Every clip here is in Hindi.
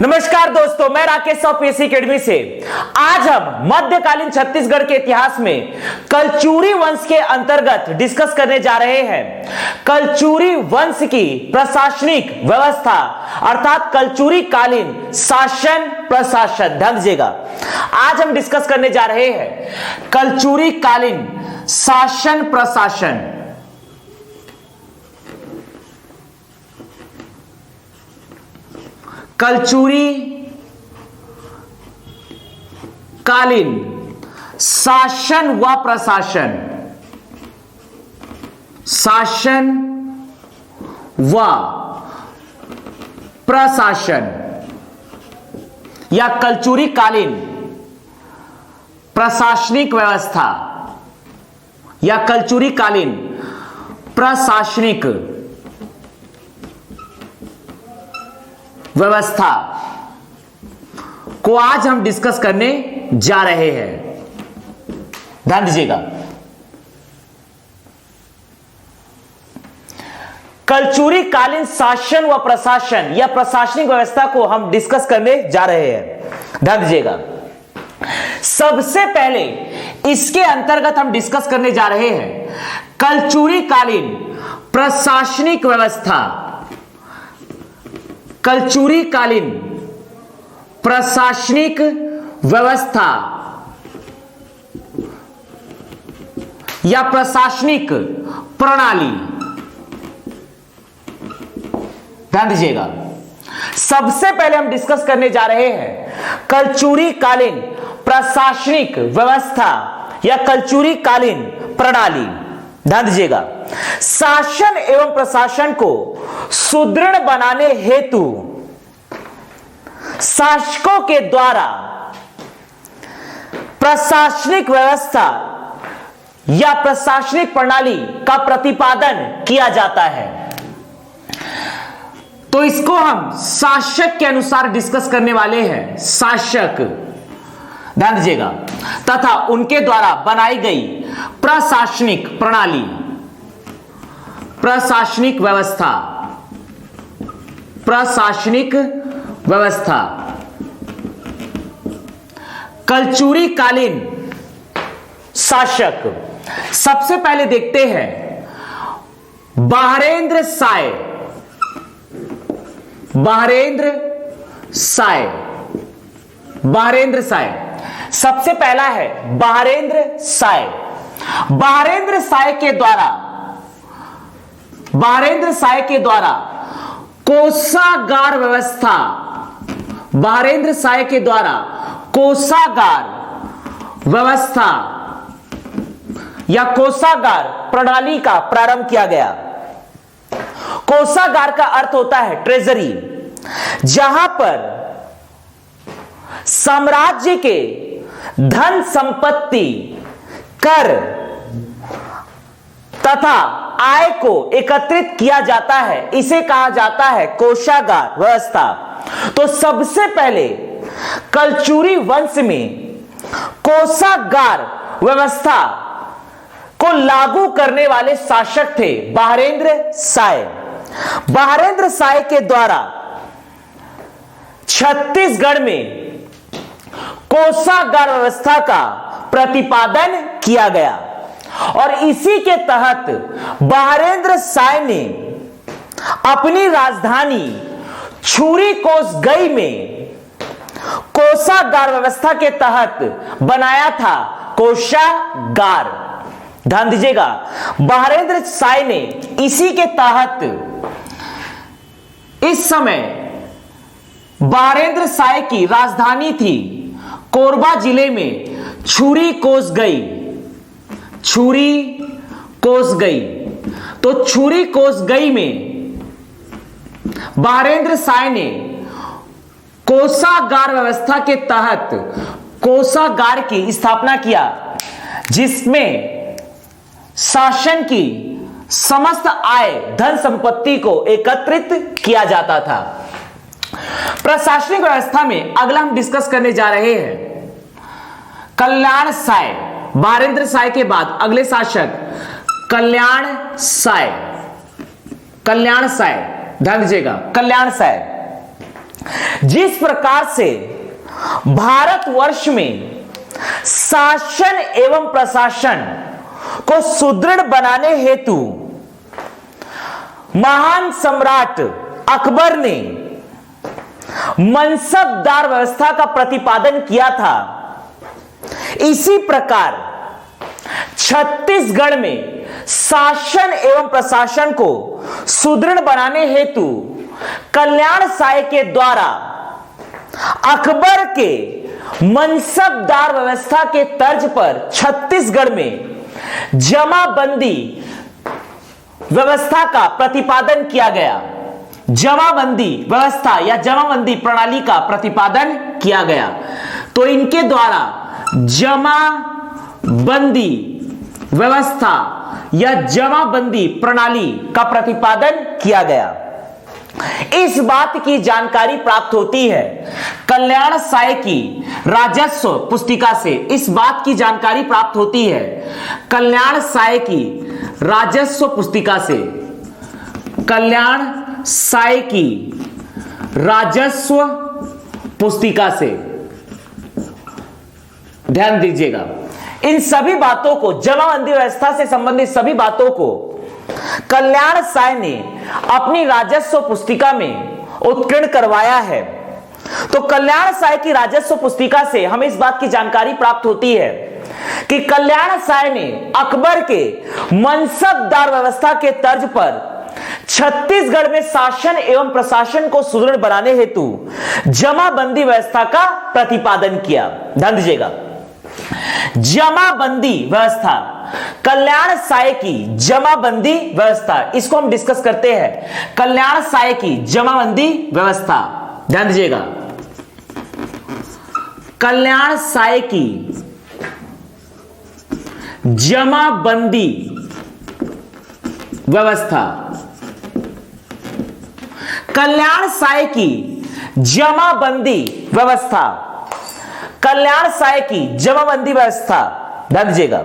नमस्कार दोस्तों, मैं राकेश पीएससी एकेडमी से। आज हम मध्यकालीन छत्तीसगढ़ के इतिहास में कलचुरी वंश के अंतर्गत डिस्कस करने जा रहे हैं। कलचुरी वंश की प्रशासनिक व्यवस्था अर्थात कलचुरी कालीन शासन प्रशासन। ध्यान दीजिएगा, आज हम डिस्कस करने जा रहे हैं कलचुरी कालीन शासन प्रशासन। कलचुरी कालीन शासन व प्रशासन, शासन व प्रशासन या कलचुरी कालीन प्रशासनिक व्यवस्था या कलचुरी कालीन प्रशासनिक व्यवस्था को आज हम डिस्कस करने जा रहे हैं। ध्यान दीजिएगा, कलचुरी कालीन शासन व प्रशासन या प्रशासनिक व्यवस्था को हम डिस्कस करने जा रहे हैं। ध्यान दीजिएगा, सबसे पहले इसके अंतर्गत हम डिस्कस करने जा रहे हैं कलचुरी कालीन प्रशासनिक व्यवस्था। कलचुरी कालीन प्रशासनिक व्यवस्था या प्रशासनिक प्रणाली। ध्यान दीजिएगा, सबसे पहले हम डिस्कस करने जा रहे हैं कलचुरी कालीन प्रशासनिक व्यवस्था या कलचुरी कालीन प्रणाली। ध्यान दीजिएगा, शासन एवं प्रशासन को सुदृढ़ बनाने हेतु शासकों के द्वारा प्रशासनिक व्यवस्था या प्रशासनिक प्रणाली का प्रतिपादन किया जाता है। तो इसको हम शासक के अनुसार डिस्कस करने वाले हैं। शासक, ध्यान दीजिएगा, तथा उनके द्वारा बनाई गई प्रशासनिक प्रणाली, प्रशासनिक व्यवस्था, प्रशासनिक व्यवस्था। कलचुरी कालीन शासक, सबसे पहले देखते हैं बहरेंद्र साय। बहरेंद्र साय, बहरेंद्र साय सबसे पहला है बहरेंद्र साय। बहरेंद्र साय के द्वारा, बहरेंद्र साय के द्वारा कोषागार व्यवस्था, बहरेंद्र साय के द्वारा कोषागार व्यवस्था या कोषागार प्रणाली का प्रारंभ किया गया। कोषागार का अर्थ होता है ट्रेजरी, जहां पर साम्राज्य के धन संपत्ति, कर तथा आय को एकत्रित किया जाता है। इसे कहा जाता है कोषागार व्यवस्था। तो सबसे पहले कलचुरी वंश में कोषागार व्यवस्था को लागू करने वाले शासक थे बहरेंद्र साय। बहरेंद्र साय के द्वारा छत्तीसगढ़ में कोषागार व्यवस्था का प्रतिपादन किया गया और इसी के तहत बहरेंद्र साय ने अपनी राजधानी छुरी कोसगई में कोषागार व्यवस्था के तहत बनाया था कोषागार। ध्यान दीजिएगा, बहरेंद्र साय ने इसी के तहत, इस समय बहरेंद्र साय की राजधानी थी कोरबा जिले में छुरी कोसगई। छुरी कोसगई, तो छुरी कोसगई में बहरेंद्र साय ने कोषागार व्यवस्था के तहत कोषागार की स्थापना किया, जिसमें शासन की समस्त आय धन संपत्ति को एकत्रित किया जाता था। प्रशासनिक व्यवस्था में अगला हम डिस्कस करने जा रहे हैं कल्याण साय। बहरेंद्र साय के बाद अगले शासक कल्याण साय। कल्याण साय, ध्यान दीजिएगा, कल्याण साय। जिस प्रकार से भारतवर्ष में शासन एवं प्रशासन को सुदृढ़ बनाने हेतु महान सम्राट अकबर ने मनसबदार व्यवस्था का प्रतिपादन किया था, इसी प्रकार छत्तीसगढ़ में शासन एवं प्रशासन को सुदृढ़ बनाने हेतु कल्याण साय के द्वारा अकबर के मनसबदार व्यवस्था के तर्ज पर छत्तीसगढ़ में जमाबंदी व्यवस्था का प्रतिपादन किया गया। जमाबंदी व्यवस्था या जमाबंदी प्रणाली का प्रतिपादन किया गया। तो इनके द्वारा जमाबंदी व्यवस्था या जमाबंदी प्रणाली का प्रतिपादन किया गया। इस बात की जानकारी प्राप्त होती है कल्याण साय की राजस्व पुस्तिका से। इस बात की जानकारी प्राप्त होती है कल्याण साय की राजस्व पुस्तिका से। कल्याण साय की राजस्व पुस्तिका से ध्यान दीजिएगा। इन सभी बातों को, जमाबंदी व्यवस्था से संबंधित सभी बातों को कल्याण साय ने अपनी राजस्व पुस्तिका में उत्कीर्ण करवाया है। तो कल्याण साय की राजस्व पुस्तिका से हमें इस बात की जानकारी प्राप्त होती है कि कल्याण साय ने अकबर के मनसबदार व्यवस्था के तर्ज पर छत्तीसगढ़ में शासन एवं प्रशासन को सुदृढ़ बनाने हेतु जमाबंदी व्यवस्था का प्रतिपादन किया। ध्यान दीजिएगा, जमाबंदी व्यवस्था, कल्याण साय की जमाबंदी व्यवस्था, इसको हम डिस्कस करते हैं। कल्याण साय की जमाबंदी व्यवस्था, ध्यान दीजिएगा, कल्याण साय की जमाबंदी व्यवस्था, कल्याण साय की जमाबंदी व्यवस्था, कल्याण साय की जमाबंदी व्यवस्था। ध्यान दीजिएगा,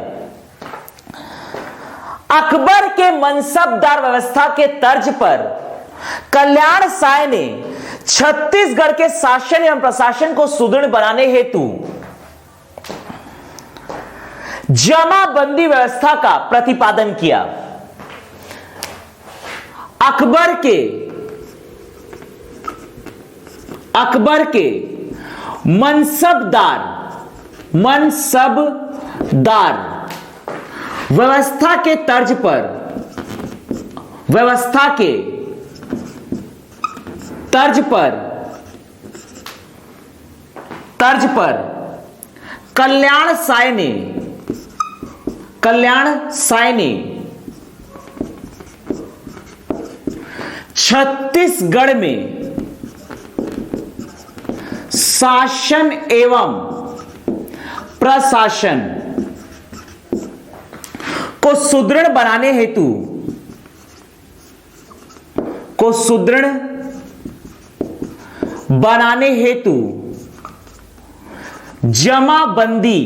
अकबर के मनसबदार व्यवस्था के तर्ज पर कल्याण साय ने छत्तीसगढ़ के शासन एवं प्रशासन को सुदृढ़ बनाने हेतु जमाबंदी व्यवस्था का प्रतिपादन किया। अकबर के मनसबदार व्यवस्था के तर्ज पर, व्यवस्था के तर्ज पर कल्याण साय ने छत्तीसगढ़ में शासन एवं प्रशासन को सुदृढ़ बनाने हेतु जमाबंदी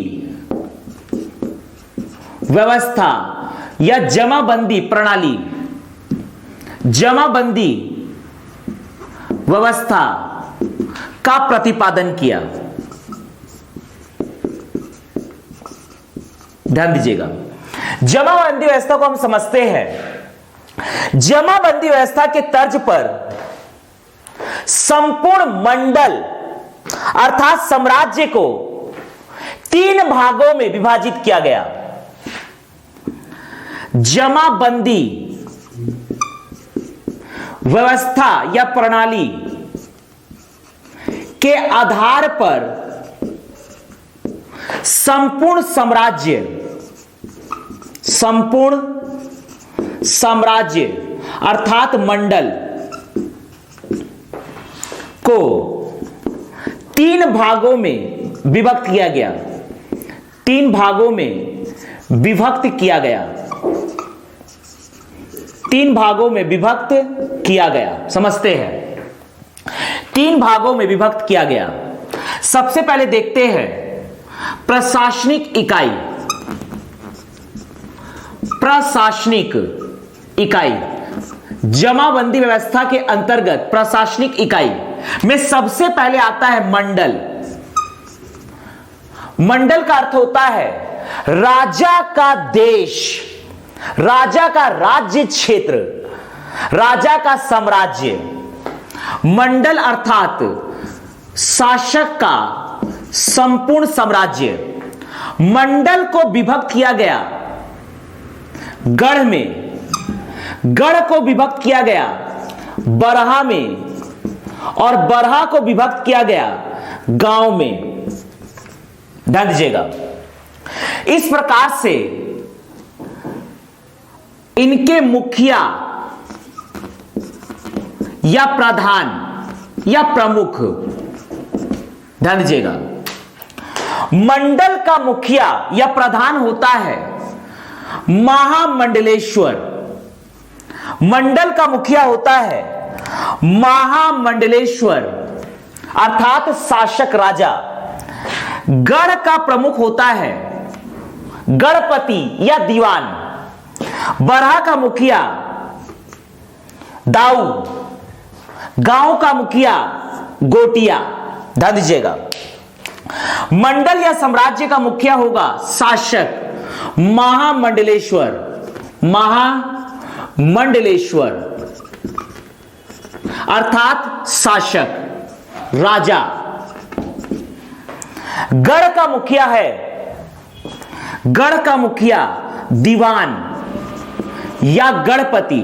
व्यवस्था या जमाबंदी प्रणाली, जमाबंदी व्यवस्था का प्रतिपादन किया। ध्यान दीजिएगा, जमाबंदी व्यवस्था को हम समझते हैं। जमाबंदी व्यवस्था के तर्ज पर संपूर्ण मंडल अर्थात साम्राज्य को 3 भागों में विभाजित किया गया। जमाबंदी व्यवस्था या प्रणाली के आधार पर संपूर्ण साम्राज्य अर्थात मंडल को 3 भागों में विभक्त किया गया। 3 भागों में विभक्त किया गया। 3 भागों में विभक्त किया गया, समझते हैं। 3 भागों में विभक्त किया गया। सबसे पहले देखते हैं प्रशासनिक इकाई। प्रशासनिक इकाई, जमाबंदी व्यवस्था के अंतर्गत प्रशासनिक इकाई में सबसे पहले आता है मंडल। मंडल का अर्थ होता है राजा का देश, राजा का राज्य क्षेत्र, राजा का साम्राज्य। मंडल अर्थात शासक का संपूर्ण साम्राज्य। मंडल को विभक्त किया गया गढ़ में, गढ़ को विभक्त किया गया बरहा में, और बरहा को विभक्त किया गया गांव में। ध्यान दीजिएगा, इस प्रकार से इनके मुखिया या प्रधान या प्रमुख, ध्यान दीजिएगा, मंडल का मुखिया या प्रधान होता है महामंडलेश्वर। मंडल का मुखिया होता है महामंडलेश्वर अर्थात शासक राजा। गढ़ का प्रमुख होता है गढ़पति या दीवान। बरहा का मुखिया दाऊ, गांव का मुखिया गोटिया। ध्यान दीजिएगा, मंडल या साम्राज्य का मुखिया होगा शासक महामंडलेश्वर, महामंडलेश्वर अर्थात शासक राजा। गढ़ का मुखिया है, गढ़ का मुखिया दीवान या गढ़पति,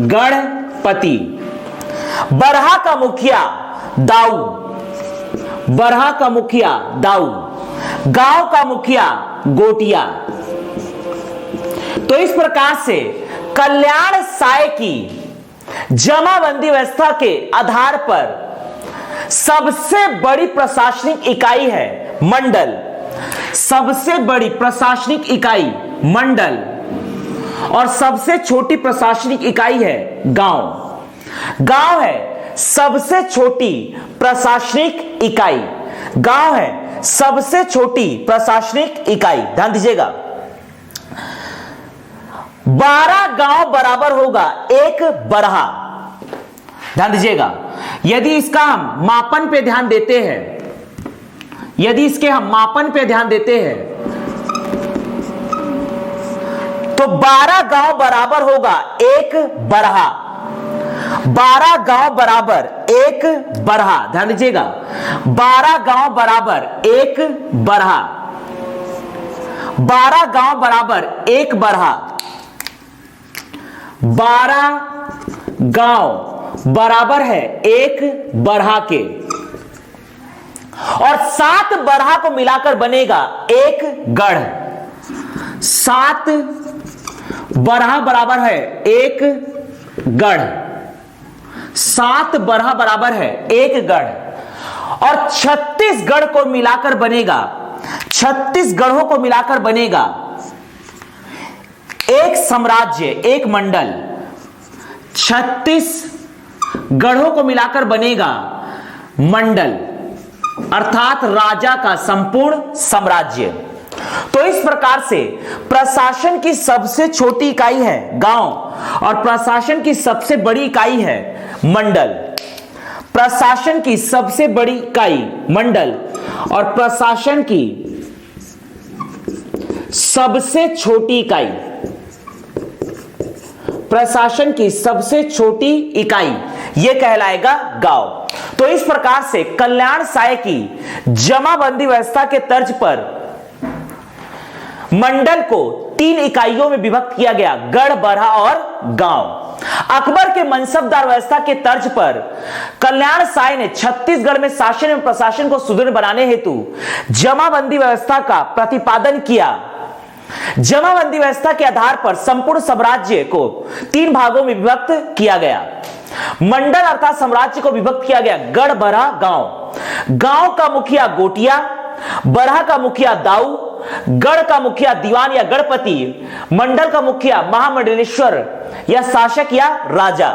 गढ़पति। बरहा का मुखिया दाऊ, बरहा का मुखिया दाऊ। गांव का मुखिया गोटिया। तो इस प्रकार से कल्याण साय की जमाबंदी व्यवस्था के आधार पर सबसे बड़ी प्रशासनिक इकाई है मंडल, सबसे बड़ी प्रशासनिक इकाई मंडल, और सबसे छोटी प्रशासनिक इकाई है गांव। गांव है सबसे छोटी प्रशासनिक इकाई, गांव है सबसे छोटी प्रशासनिक इकाई। ध्यान दीजिएगा, 12 गांव बराबर होगा एक बरहा। ध्यान दीजिएगा, यदि इसका हम मापन पे ध्यान देते हैं, यदि इसके हम मापन पे ध्यान देते हैं तो 12 गांव बराबर होगा एक बरहा। 12 गांव बराबर एक बरहा। ध्यान दीजिएगा, 12 गांव बराबर एक बरहा। 12 गांव बराबर एक बरहा। 12 गांव बराबर है एक बरहा के, और 7 बरहा को मिलाकर बनेगा एक गढ़। 7 बरहा बराबर है एक गढ़, 7 बरहा बराबर है एक गढ़, और 36 गढ़ को मिलाकर बनेगा, 36 गढ़ों को मिलाकर बनेगा एक साम्राज्य, एक मंडल। 36 गढ़ों को मिलाकर बनेगा मंडल अर्थात राजा का संपूर्ण साम्राज्य। तो इस प्रकार से प्रशासन की सबसे छोटी इकाई है गांव, और प्रशासन की सबसे बड़ी इकाई है मंडल। प्रशासन की सबसे बड़ी इकाई मंडल, और प्रशासन की सबसे छोटी इकाई, प्रशासन की सबसे छोटी इकाई यह कहलाएगा गांव। तो इस प्रकार से कल्याण साय की जमाबंदी व्यवस्था के तर्ज पर मंडल को 3 इकाइयों में विभक्त किया गया, गढ़, बरहा और गांव। अकबर के मनसबदार व्यवस्था के तर्ज पर कल्याण साय ने छत्तीसगढ़ में शासन एवं प्रशासन को सुदृढ़ बनाने हेतु जमाबंदी व्यवस्था का प्रतिपादन किया। जमाबंदी व्यवस्था के आधार पर संपूर्ण साम्राज्य को 3 भागों में विभक्त किया गया। मंडल अर्थात साम्राज्य को विभक्त किया गया गढ़, बरहा, गांव। गांव का मुखिया गोटिया, बरहा का मुखिया दाऊ, गढ़ का मुखिया दीवान या गढ़पति, मंडल का मुखिया महामंडलेश्वर या शासक या राजा।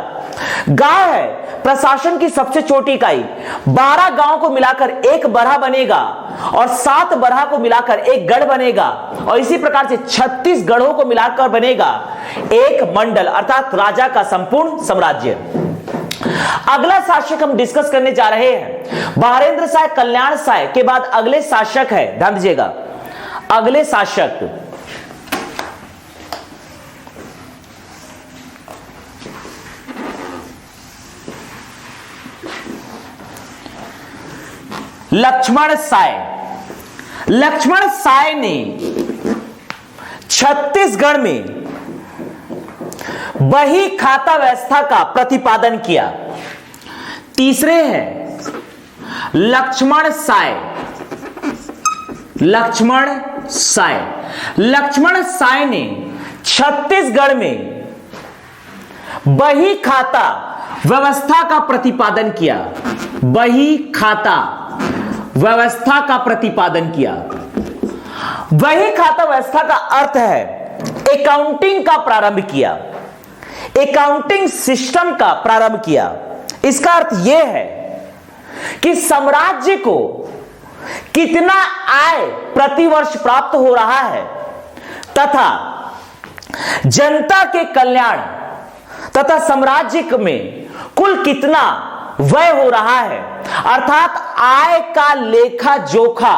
गांव है प्रशासन की सबसे छोटी इकाई। 12 गांव को मिलाकर एक बरहा बनेगा, और 7 बरहा को मिलाकर एक गढ़ बनेगा, और इसी प्रकार से 36 गढ़ों को मिलाकर बनेगा एक मंडल अर्थात राजा का संपूर्ण साम्राज्य। अगला शासक हम डिस्कस करने जा रहे हैं बहारेंद्र शाह कल्याण शाह के बाद अगले शासक है, ध्यान दीजिएगा, अगले शासक लक्ष्मण साय। लक्ष्मण साय ने छत्तीसगढ़ में बही खाता व्यवस्था का प्रतिपादन किया। तीसरे हैं लक्ष्मण साय। लक्ष्मण साय, लक्ष्मण साय ने छत्तीसगढ़ में बही खाता व्यवस्था का प्रतिपादन किया। बही खाता व्यवस्था का प्रतिपादन किया। बही खाता व्यवस्था का अर्थ है अकाउंटिंग का प्रारंभ किया, अकाउंटिंग सिस्टम का प्रारंभ किया। इसका अर्थ यह है कि साम्राज्य को कितना आय प्रतिवर्ष प्राप्त हो रहा है तथा जनता के कल्याण तथा साम्राज्य में कुल कितना व्यय हो रहा है, अर्थात आय का लेखा जोखा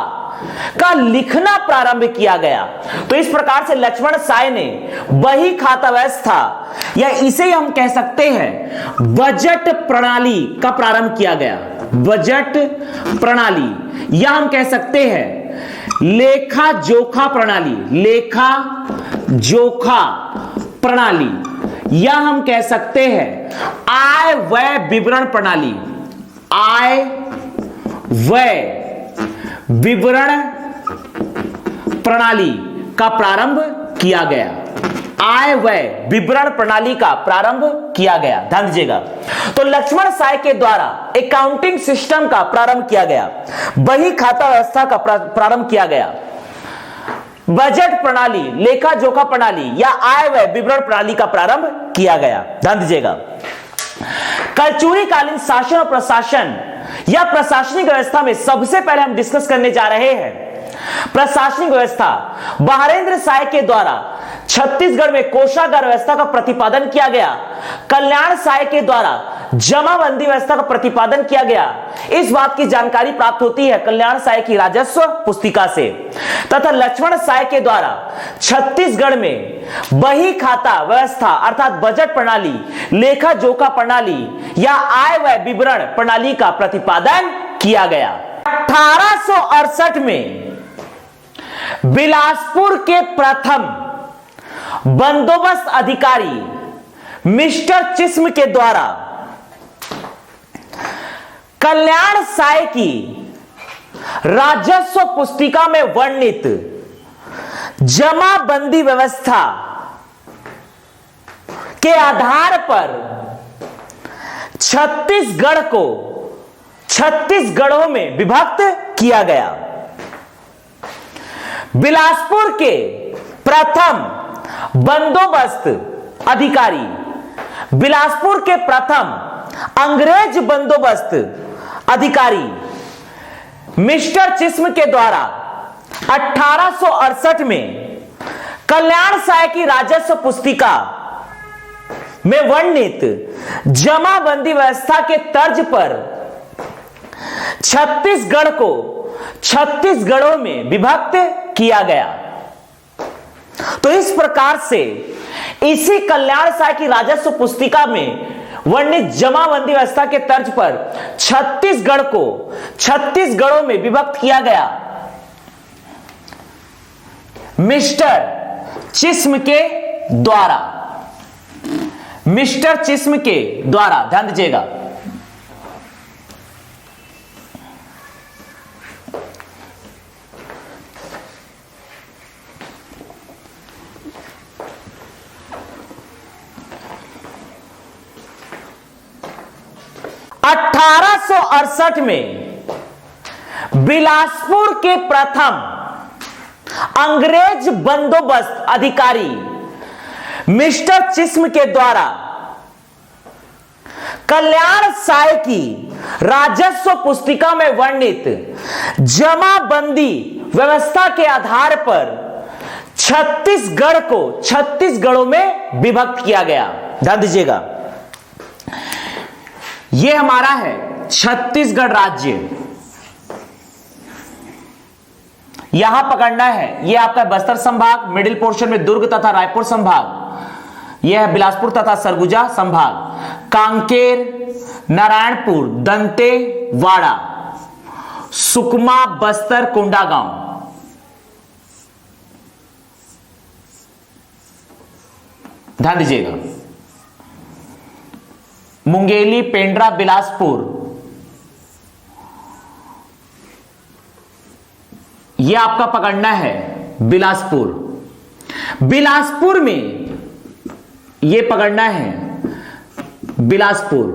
का लिखना प्रारंभ किया गया। तो इस प्रकार से लक्ष्मण साय ने बही खाता व्यवस्था या इसे हम कह सकते हैं बजट प्रणाली का प्रारंभ किया गया। बजट प्रणाली या हम कह सकते हैं लेखा जोखा प्रणाली। लेखा जोखा प्रणाली या हम कह सकते हैं आय व्यय विवरण प्रणाली। आय व्यय विवरण प्रणाली का प्रारंभ किया गया। आय व्यय विवरण प्रणाली का प्रारंभ किया गया, ध्यान दीजिएगा। तो लक्ष्मण साय के द्वारा अकाउंटिंग सिस्टम का प्रारंभ किया गया, बही खाता व्यवस्था का प्रारंभ किया गया, बजट प्रणाली, लेखा जोखा प्रणाली या आय व्यय विवरण प्रणाली का प्रारंभ किया गया, ध्यान दीजिएगा। कलचुरी कालीन शासन और प्रशासन या प्रशासनिक व्यवस्था में सबसे पहले हम डिस्कस करने जा रहे हैं प्रशासनिक व्यवस्था। बहारेंद्र शाह के द्वारा छत्तीसगढ़ में कोषागार व्यवस्था का प्रतिपादन किया गया। कल्याण शाह के द्वारा जमाबंदी व्यवस्था का प्रतिपादन किया गया। इस बात की जानकारी प्राप्त होती है कल्याण शाह की राजस्व पुस्तिका से। तथा लक्ष्मण शाह के द्वारा छत्तीसगढ़ में बही खाता व्यवस्था अर्थात बजट प्रणाली, लेखा जोखा प्रणाली या आय व्यय विवरण प्रणाली का प्रतिपादन किया गया। 1868 में बिलासपुर के प्रथम बंदोबस्त अधिकारी मिस्टर चिस्म के द्वारा कल्याण शाह की राजस्व पुस्तिका में वर्णित जमाबंदी व्यवस्था के आधार पर छत्तीसगढ़ को 36 गढ़ों में विभक्त किया गया। बिलासपुर के प्रथम बंदोबस्त अधिकारी, बिलासपुर के प्रथम अंग्रेज बंदोबस्त अधिकारी मिस्टर चिस्म के द्वारा 1868 में कल्याण शाह की राजस्व पुस्तिका में वर्णित जमाबंदी व्यवस्था के तर्ज पर छत्तीसगढ़ को 36 गढ़ों में विभक्त किया गया। तो इस प्रकार से इसी कल्याण शाह की राजस्व पुस्तिका में वर्णित जमाबंदी व्यवस्था के तर्ज पर छत्तीसगढ़ को 36 गढ़ों में विभक्त किया गया मिस्टर चिस्म के द्वारा। मिस्टर चिस्म के द्वारा, ध्यान दीजिएगा। अठारह में बिलासपुर के प्रथम अंग्रेज बंदोबस्त अधिकारी मिस्टर चिस्म के द्वारा कल्याण शाह की राजस्व पुस्तिका में वर्णित जमाबंदी व्यवस्था के आधार पर छत्तीसगढ़ को 36 गढ़ों में विभक्त किया गया। ध्यान दीजिएगा, यह हमारा है छत्तीसगढ़ राज्य। यहां पकड़ना है, यह आपका बस्तर संभाग, मिडिल पोर्शन में दुर्ग तथा रायपुर संभाग, यह है बिलासपुर तथा सरगुजा संभाग, कांकेर, नारायणपुर, दंतेवाड़ा, सुकमा, बस्तर, कोंडागांव। ध्यान दीजिएगा, मुंगेली, पेंड्रा, बिलासपुर, यह आपका पकड़ना है बिलासपुर। बिलासपुर में यह पकड़ना है बिलासपुर।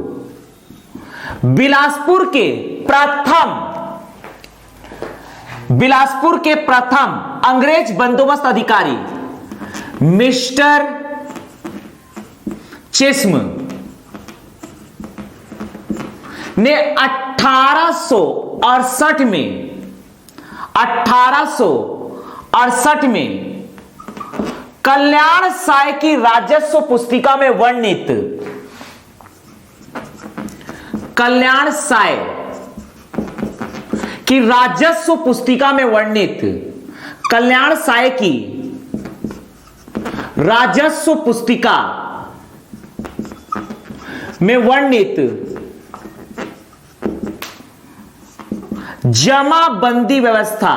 बिलासपुर के प्रथम अंग्रेज बंदोबस्त अधिकारी मिस्टर चिस्म ने 1868 में कल्याण साय की राजस्व पुस्तिका में वर्णित कल्याण साय की राजस्व पुस्तिका में वर्णित कल्याण साय की राजस्व पुस्तिका में वर्णित जमाबंदी व्यवस्था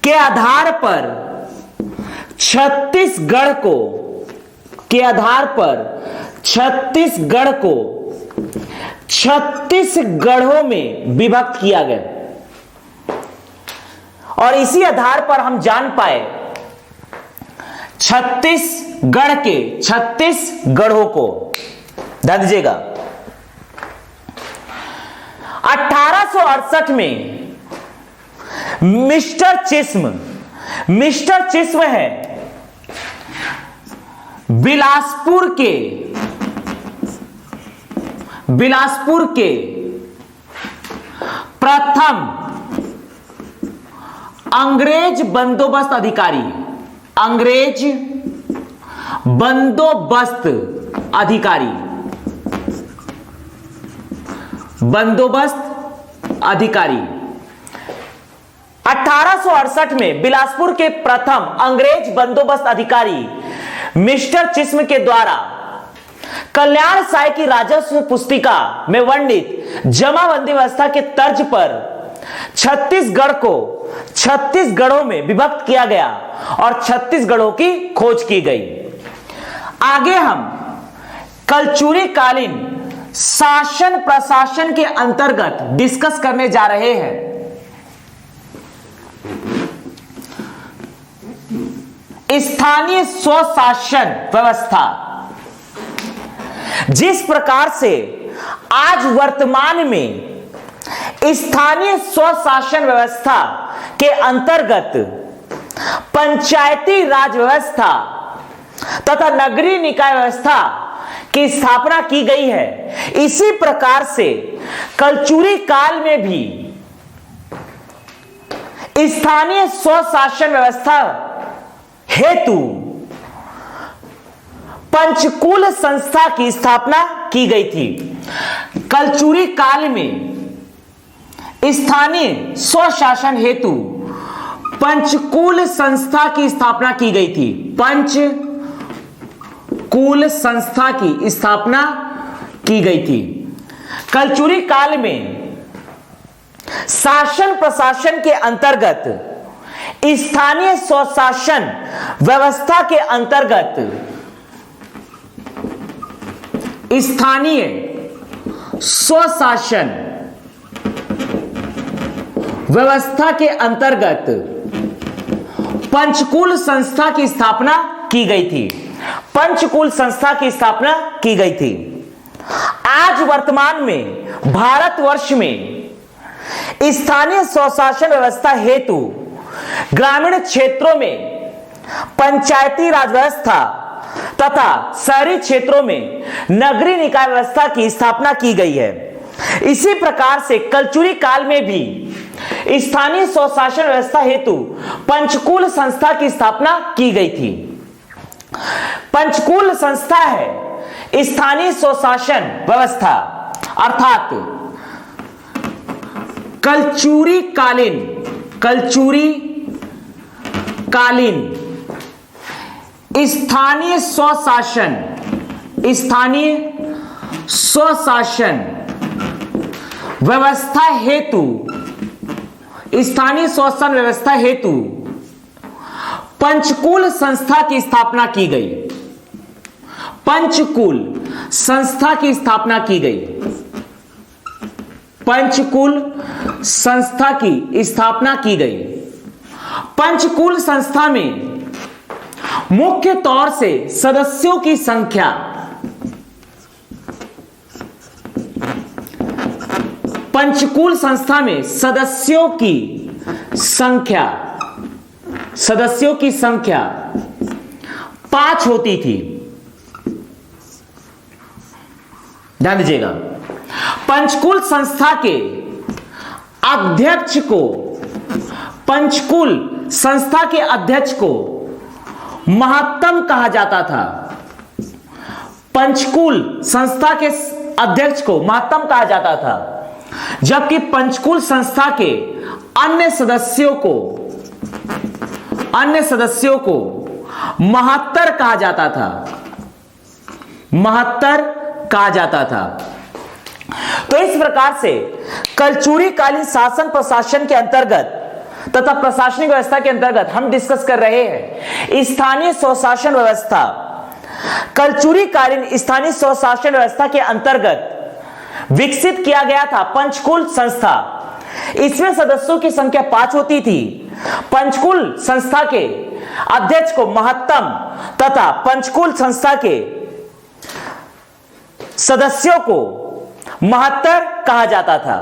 के आधार पर छत्तीसगढ़ को 36 गढ़ों में विभक्त किया गया। और इसी आधार पर हम जान पाए छत्तीसगढ़ के 36 गढ़ों को। ध्यान दीजिएगा, 1868 में मिस्टर चिस्म है बिलासपुर के प्रथम अंग्रेज बंदोबस्त अधिकारी 1868 में बिलासपुर के प्रथम अंग्रेज बंदोबस्त अधिकारी मिस्टर चिस्म के द्वारा कल्याण साय की राजस्व पुस्तिका में वर्णित जमाबंदी व्यवस्था के तर्ज पर छत्तीसगढ़ को 36 गढ़ों में विभक्त किया गया और 36 गढ़ों की खोज की गई। आगे हम कलचुरी कालीन शासन प्रशासन के अंतर्गत डिस्कस करने जा रहे हैं। स्थानीय स्वशासन व्यवस्था। जिस प्रकार से आज वर्तमान में स्थानीय स्वशासन व्यवस्था के अंतर्गत पंचायती राज व्यवस्था तथा नगरीय निकाय व्यवस्था की स्थापना की गई है, इसी प्रकार से कलचुरी काल में भी स्थानीय स्वशासन व्यवस्था हेतु पंचकुल संस्था की स्थापना की गई थी। कलचुरी काल में स्थानीय स्वशासन हेतु पंचकुल संस्था की स्थापना की गई थी। पंचकुल संस्था की स्थापना की गई थी। कलचुरी काल में शासन प्रशासन के अंतर्गत स्थानीय स्वशासन व्यवस्था के अंतर्गत स्थानीय स्वशासन व्यवस्था के अंतर्गत पंचकुल संस्था की स्थापना की गई थी। पंचकुल संस्था की स्थापना की गई थी। आज वर्तमान में भारतवर्ष में स्थानीय स्वशासन व्यवस्था हेतु ग्रामीण क्षेत्रों में पंचायती राज व्यवस्था तथा शहरी क्षेत्रों में नगरीय निकाय व्यवस्था की स्थापना की गई है। इसी प्रकार से कलचुरी काल में भी स्थानीय स्वशासन व्यवस्था हेतु पंचकूल संस्था की स्थापना की गई थी। पंचकूल संस्था है स्थानीय स्वशासन व्यवस्था अर्थात कलचुरी कालीन स्थानीय स्वशासन व्यवस्था हेतु पंचकूल संस्था की स्थापना की गई। पंचकूल संस्था की स्थापना की गई। पंचकूल संस्था की स्थापना की गई। पंचकूल संस्था में मुख्य तौर से सदस्यों की संख्या पंचकूल संस्था में सदस्यों की संख्या 5 होती थी। ध्यान दीजिएगा, पंचकूल संस्था के अध्यक्ष को महात्म कहा जाता था। पंचकूल संस्था के अध्यक्ष को महात्म कहा जाता था, जबकि पंचकूल संस्था के अन्य सदस्यों को महत्तर कहा जाता था। तो इस प्रकार से कलचुरी कालीन शासन प्रशासन के अंतर्गत तथा प्रशासनिक व्यवस्था के अंतर्गत हम डिस्कस कर रहे हैं स्थानीय स्वशासन व्यवस्था। कलचुरी कालीन स्थानीय स्वशासन व्यवस्था के अंतर्गत विकसित किया गया था पंचकूल संस्था। इसमें सदस्यों की संख्या 5 होती थी। पंचकूल संस्था के अध्यक्ष को महत्तम तथा पंचकूल संस्था के सदस्यों को महत्तर कहा जाता था।